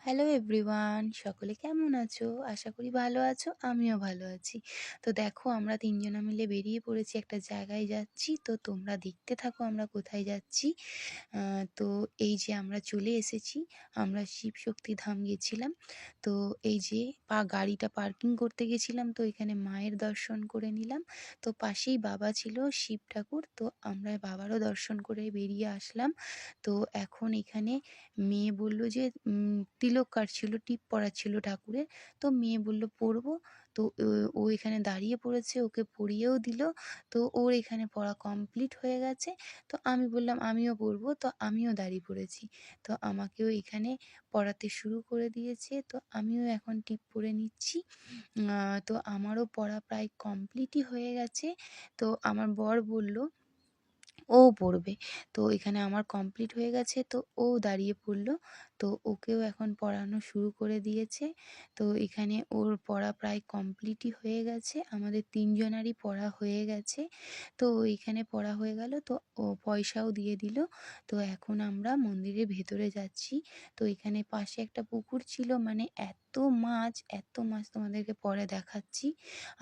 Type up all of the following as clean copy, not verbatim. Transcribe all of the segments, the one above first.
Hello everyone, সকলে কেমন আছো? আশা করি ভালো আছো। আমিও ভালো আছি। তো দেখো, আমরা ৩ জনা মিলে বেরিয়ে পড়েছি, একটা জায়গায় যাচ্ছি। তো তোমরা দেখতে থাকো আমরা কোথায় যাচ্ছি। তো এই যে আমরা চলে এসেছি। আমরা শিবশক্তি ধাম গেছিলাম। তো এই যে গাড়িটা পার্কিং করতে গেছিলাম, তো এখানে মায়ের দর্শন করে নিলাম। তো পাশেই বাবা ছিল, শিব ঠাকুর। তো আমরা বাবারও দর্শন করে বেরিয়ে আসলাম। তো এখন এখানে মেয়ে বলল যে তিলক কাটছিল, টিপ পড়াচ্ছিল ঠাকুরের। তো মেয়ে বলল পড়বো। তো ও এখানে দাঁড়িয়ে পড়েছে, ওকে পরিয়েও দিল। তো ওর এখানে পড়া কমপ্লিট হয়ে গেছে। তো আমি বললাম আমিও পড়বো। তো আমিও দাঁড়িয়ে পড়েছি। তো আমাকেও এখানে পড়াতে শুরু করে দিয়েছে। তো আমিও এখন টিপ পড়ে নিচ্ছি। তো আমারও পড়া প্রায় কমপ্লিটই হয়ে গেছে। তো আমার বর বলল ও পড়বে। তো এখানে আমার কমপ্লিট হয়ে গেছে, তো ও দাঁড়িয়ে পড়ল। তো ওকেও এখন পড়ানো শুরু করে দিয়েছে। তো এখানে ওর পড়া প্রায় কমপ্লিটই হয়ে গেছে। আমাদের ৩ জনারই পড়া হয়ে গেছে। তো এখানে পড়া হয়ে গেল, তো ও পয়সাও দিয়ে দিল। তো এখন আমরা মন্দিরের ভেতরে যাচ্ছি। তো এখানে পাশে একটা পুকুর ছিল, মানে এত মাছ তোমাদেরকে পরে দেখাচ্ছি।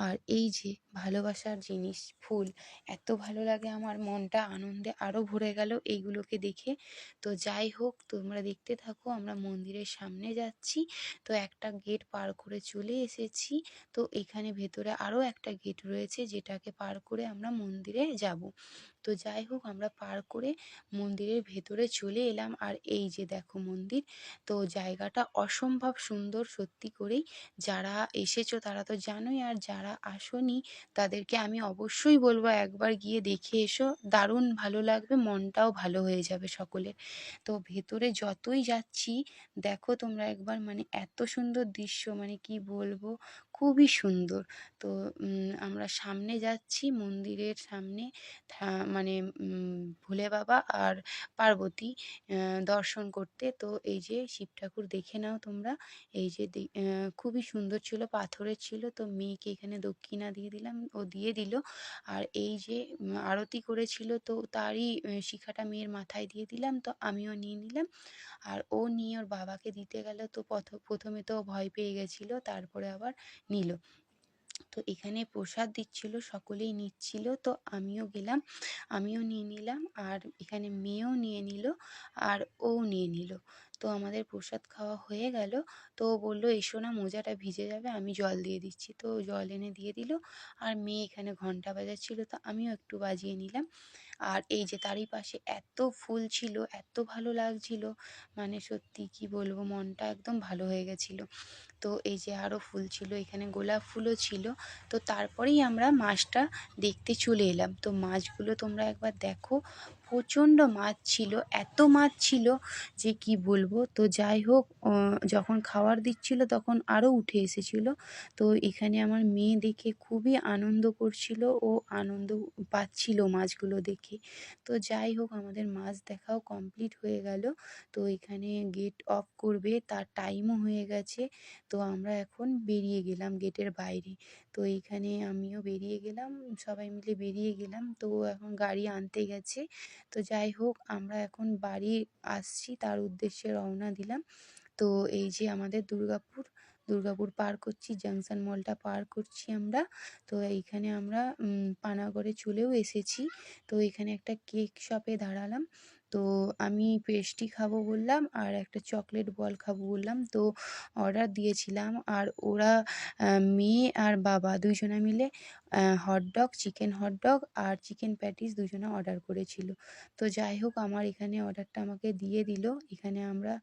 আর এই যে ভালোবাসার জিনিস ফুল, এত ভালো লাগে, আমার মনটা আনন্দে আরো ভরে গেল এইগুলোকে দেখে। তো যাই হোক, তোমরা দেখতে থাকো, আমরা মন্দিরের সামনে যাচ্ছি। তো একটা গেট পার করে চলে এসেছি। তো এখানে ভেতরে আরো একটা গেট রয়েছে, যেটাকে পার করে আমরা মন্দিরে যাব। তো যাই হোক, আমরা পার করে মন্দিরের ভেতরে চলে এলাম। আর এই যে দেখো মন্দির, তো জায়গাটা অসম্ভব সুন্দর সত্যি করেই। যারা এসেছো তারা তো জানোই, আর যারা আসোনি তাদেরকে আমি অবশ্যই বলবো একবার গিয়ে দেখে এসো। দারুণ ভালো লাগবে, মনটাও ভালো হয়ে যাবে সকলের। তো ভেতরে যতই যাচ্ছি, দেখো তোমরা একবার, মানে এত সুন্দর দৃশ্য, মানে কি বলবো, খুবই সুন্দর। তো আমরা সামনে যাচ্ছি, মন্দিরের সামনে মানে ভোলে বাবা আর পার্বতী দর্শন করতে। তো এই যে শিব ঠাকুর দেখে নাও তোমরা। এই যে খুবই সুন্দর ছিল, পাথরের ছিল। তো মেয়েকে এখানে দক্ষিণা দিয়ে দিলাম, ও দিয়ে দিল। আর এই যে আরতি করেছিল, তো তারই শিখাটা মেয়ের মাথায় দিয়ে দিলাম। তো আমিও নিয়ে নিলাম। আর ও নিয়ে ওর বাবাকে দিতে গেল। তো প্রথমে তো ও ভয় পেয়ে গেছিল, তারপরে আবার নিল। তো এখানে প্রসাদ দিচ্ছিল, সকলেই নিচ্ছিল। তো আমিও গেলাম, আমিও নিয়ে নিলাম। আর এখানে মেয়েও নিয়ে নিল, আর ও নিয়ে নিল। তো আমাদের প্রসাদ খাওয়া হয়ে গেল। তো ও বলল এসো না, মোজাটা ভিজে যাবে, আমি জল দিয়ে দিচ্ছি। তো জল এনে দিয়ে দিল। আর মেয়ে এখানে ঘন্টা বাজাচ্ছিল, তো আমিও একটু বাজিয়ে নিলাম। আর এই যে তারই পাশে এত ফুল ছিল, এত ভালো লাগছিল, মানে সত্যি কি বলবো, মনটা একদম ভালো হয়ে গেছিল। তো এই যে আরও ফুল ছিল, এখানে গোলাপ ফুলও ছিল। তো তারপরেই আমরা মাছটা দেখতে চলে এলাম। তো মাছগুলো তোমরা একবার দেখো, প্রচণ্ড মাছ ছিল, এত মাছ ছিল যে কি বলবো। তো যাই হোক, যখন খাবার দিচ্ছিল তখন আরও উঠে এসেছিল। তো এখানে আমার মেয়ে দেখে খুবই আনন্দ করছিল, ও আনন্দ পাচ্ছিল মাছগুলো দেখে। তো যাই হোক, আমাদের মাছ দেখাও কমপ্লিট হয়ে গেল। তো এখানে গেট অফ করবে, তার টাইমও হয়ে গেছে। তো আমরা এখন বেরিয়ে গেলাম গেটের বাইরে। তো এইখানে আমিও বেরিয়ে গেলাম, সবাই মিলে বেরিয়ে গেলাম। তো ও এখন গাড়ি আনতে গেছে। তো যাই হোক, আমরা এখন বাড়ি আসছি, তার উদ্দেশ্যে রওনা দিলাম। তো এই যে আমাদের দুর্গাপুর পার করছি, জাংশন মলটা পার করছি আমরা। তো এইখানে আমরা পানাগড়ে চলেও এসেছি। তো এখানে একটা কেক শপে দাঁড়ালাম। তো আমি পেস্ট্রি খাবো বললাম, আর একটা চকলেট বল খাবো বললাম। তো অর্ডার দিয়েছিলাম। আর ওরা মেয়ে আর বাবা দুইজনা মিলে হটডগ, চিকেন হটডগ আর চিকেন প্যাটিস দুজনে অর্ডার করেছিল। তো যাই হোক, আমার এখানে অর্ডারটা আমাকে দিয়ে দিল। এখানে আমরা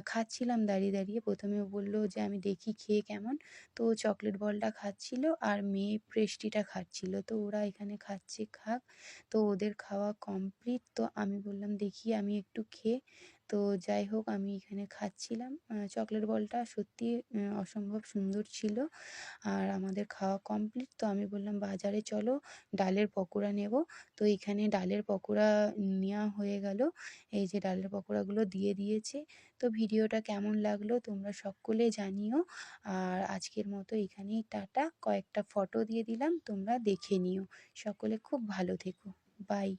খাচ্ছিলাম দাঁড়িয়ে দাঁড়িয়ে। প্রথমে ও বলল যে আমি দেখি খেয়ে কেমন। তো ও চকলেট বলটা খাচ্ছিল, আর মেয়ে পেস্ট্রিটা খাচ্ছিল। তো ওরা এখানে খাচ্ছে, খাক। তো ওদের খাওয়া কমপ্লিট। তো আমি বললাম দেখি আমি একটু খেয়ে। তো যাই হোক, আমি এখানে খাচ্ছিলাম। চকলেট বলটা সত্যি অসম্ভব সুন্দর ছিল। আর আমাদের খাওয়া কমপ্লিট। তো আমি বললাম বাজারে চলো, ডালের পকোড়া নেব। তো এখানে ডালের পকোড়া নেওয়া হয়ে গেল। এই যে ডালের পকোড়াগুলো দিয়ে দিয়েছে। তো ভিডিওটা কেমন লাগলো তোমরা সকলে জানিও। আর আজকের মতো এখানেই টাটা। কয়েকটা ফটো দিয়ে দিলাম, তোমরা দেখে নিও। সকলে খুব ভালো থেকো। বাই।